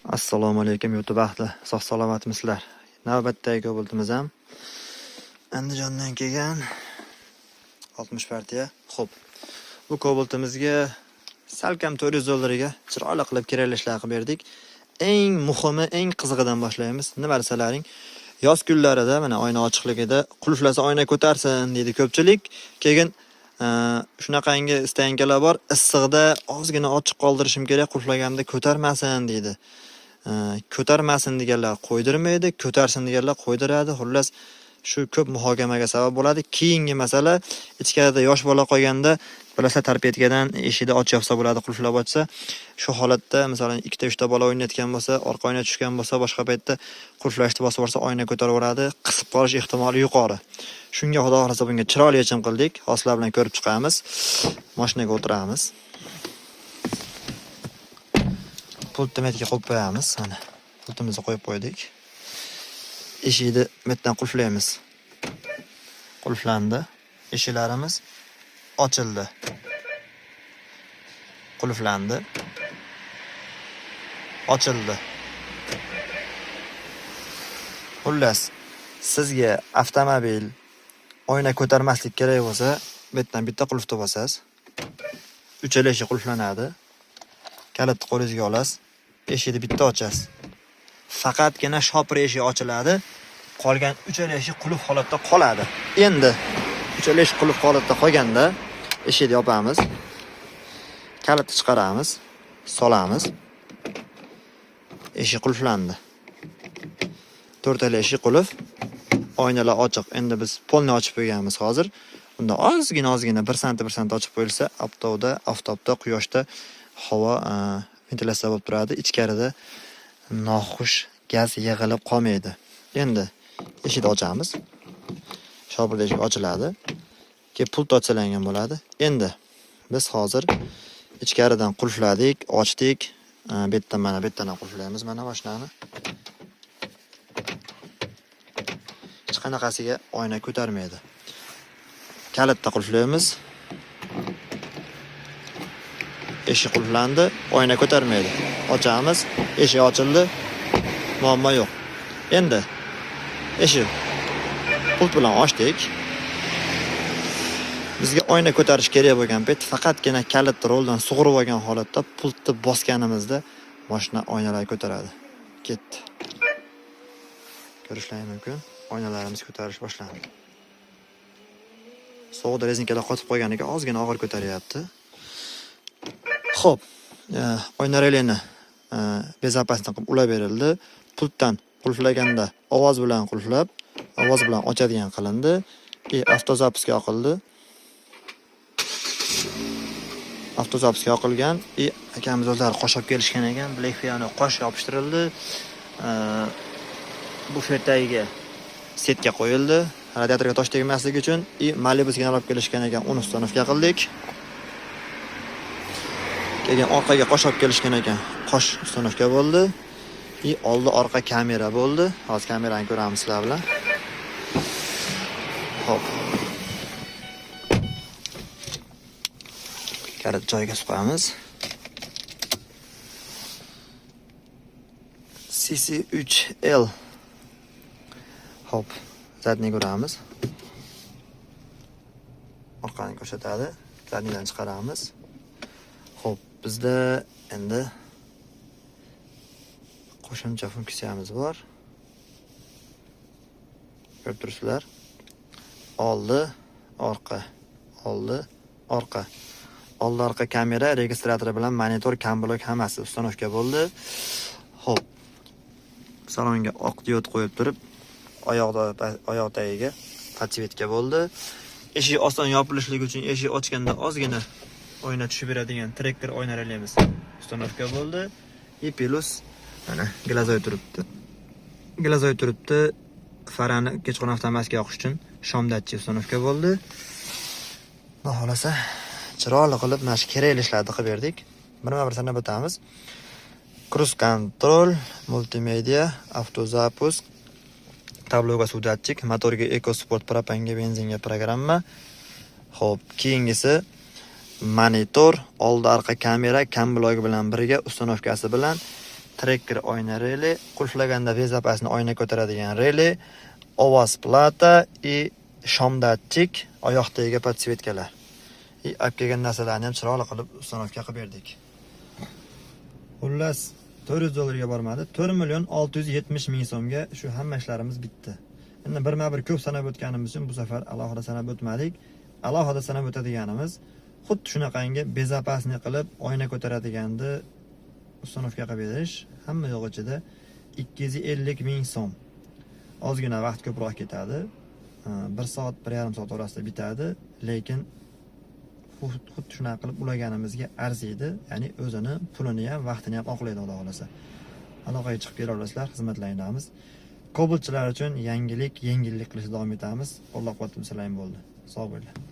Assalomu alaykum YouTube ahli. Sog' salomatmisizlar? Navbatdagi ko'piltimiz ham Andijondan kelgan 60 partiya. Xo'p. Bu ko'piltimizga salkam 400 dollarga chiroyli qilib kiralishlar qilib berdik. Eng muhimi, eng qizig'idan boshlaymiz. Nima desalaring, yoz kunlarida mana oyna ochiqligida qulflasa oyna ko'tarsin deydi ko'pchilik. Keyin shunaqangi istaganlar bor, issiqda ozgina ochiq qoldirishim kerak, qulflaganimda ko'tarmasin deydi. Ko'tarmasin deganlar qo'ydirmaydi, ko'tarsin deganlar qo'ydiradi. Xullas shu ko'p muhokamaga sabab bo'ladi. Keyingi masala, ichkarida yosh bola qolganda, bilasizlar, tarpetkadan eshikni ochib yopsa bo'ladi, qulflab ochsa. Shu holatda, masalan, 2 ta 3 bola o'ynayotgan bo'lsa, orqa oyna tushgan bo'lsa, boshqa paytda qulflashni bosib yuborsa, oyna ko'taraveradi, qisib qolish ehtimoli yuqori. Shunga xudo xolasa bunga chiroyli yechim qildik. Hozirlar bilan ko'rib chiqamiz. Mashinaga o'tiramiz. Pultmetga qo'yib qo'yamiz. Mana pultimizni qo'yib qo'ydik. Eshikni metdan qulflaymiz. Qulflandi. Eshiklarimiz ochildi. Qulflandi. Ochildi. Xullas, sizga avtomobil oyna ko'tarmaslik kerak bo'lsa, betdan bitta qulfni bosasiz. Uchala eshik qulflanadi. Kalitni qo'lingizga olasiz. Eshikni bitta ochasiz. Faqatgina shopir eshigi ochiladi. Qolgan uchala eshik qulf holatda qoladi. Endi uchala eshik qulf holatda qolganda eshikni yopamiz. Kalitni chiqaramiz, solamiz. Eshik qulflandi. 4 eshik qulf, oynalar ochiq. Endi biz polni ochib qo'yganmiz hozir. Unda ozgina 1 sm ochib qo'yilsa, oftobda, quyoshda havo ventilyatsiya bo'lib turadi. Ichkarida noxush gaz yig'ilib qolmaydi. Endi eshikni ochamiz. Shopir eshik ochiladi. Keyin pult ochilangan bo'ladi. Endi biz hozir ichkaridan qulfladik, ochdik. Betdan qulflaymiz mana mashinani. Hech qanaqasiga oyna ko'tarmaydi. Kalitda qulflaymiz. Eshik qulflandi, oyna ko'tarmaydi. Ochamiz, eshik ochildi. Muammo yo'q. Endi eshik pult bilan ochdik. Bizga oyna ko'tarish kerak bo'lgan payt faqatgina kalit roldan sug'urib olgan holatda pultni bosganimizda mashina oynalarni ko'taradi. Ketdi. Ko'rishlaring mumkin. Oynalarimiz ko'tarish boshlandi. Sovuqda rezinkalar qotib qolgan ekan, ozgina og'ir ko'taryapti. Xo'p, oyna relini bezopasni qilib ulab berildi. Pultdan qulflaganda ovoz bilan qulflab, ovoz bilan ochadigan qilindi. Avtozapiska qo'yildi. Avtozapiska qo'yilgan. Akamiz o'zlari qosh olib kelishgan ekan. Blackfiyani qosh yopishtirildi. Bufetdagiga setga qo'yildi. Radiatorga tosh tegmasligi uchun Malibu'sga olib kelishgan ekan, uni ustanovka qildik. Keyin orqaga qosh olib kelishgan ekan, qosh ustanovka bo'ldi. Oldi orqa kamera bo'ldi. Hozir kamerani ko'ramiz sizlar bilan. Xo'p. Kalit joyiga qo'yamiz. CC3L. Xo'p, zadni ko'ramiz. Orqani ko'rsatadi. Zadnidan chiqaramiz. Xo'p, bizda endi qo'shimcha funksiyamiz bor. Ko'rib turibsizlar. Oldi, orqa, oldi, orqa. Oldi, orqa kamera registratori bilan monitor, kamblok hammasi ustanovka bo'ldi. Xo'p. Salonga oq diod qo'yib turib, oyoq tagiga podsvetka bo'ldi. Eshik oson yopilishligi uchun eshik ochganda ozgina oyna tushib beradigan trektor oyna relamiz ustanovka bo'ldi. Plus mana glazoy turibdi. Farani kechqurun avtomatika yoqish uchun shomdatchi ustanovka bo'ldi. Xudo xolasa chiroyli qilib mana shu kerakli ishlarni qilib berdik. Bir sanab o'tamiz. Cruise control, multimedia, avtozapusk, tabloga suv datchik, motorga EcoSport, propanga, benzinga programma. Xo'p, keyingisi monitor, oldi orqa kamera, kam blogi bilan birga ustanovkasi bilan trekker oyna reli, qulflaganda bezapasini oyna ko'taradigan reli, ovoz plata и shom datchik, oyoq tagiga podsvetkalar. Olib kelgan narsalarni ham chiroyli qilib ustanovka qilib berdik. Xullas 400 dollarga bormadi, 4.670.000 so'mga shu hamma ishlarimiz bitdi. Endi birma-bir ko'p sanab o'tganimiz uchun bu safar alohida sanab o'tmadik. Alohida sanab o'tadiganimiz xuddi shunaqangi bezapasni qilib oyna ko'taradiganni ustanovka qilib berish. Hamma yo'q ichida 250.000 so'm. Ozgina vaqt ko'proq ketadi. 1 soat, 1,5 soat orasida bitadi, lekin xuddi shunaqa qilib ulaganimizga arziydi. Ya'ni o'zini pulini ham, vaqtini ham oqlaydi, xudo xolasa. Aloqaga chiqib kela olasizlar, xizmatlaringdamiz. Kobulchilar uchun yengillik qilishda davom etamiz. Qo'llab-quvvatlasangiz bo'ldi. Sog' bo'linglar.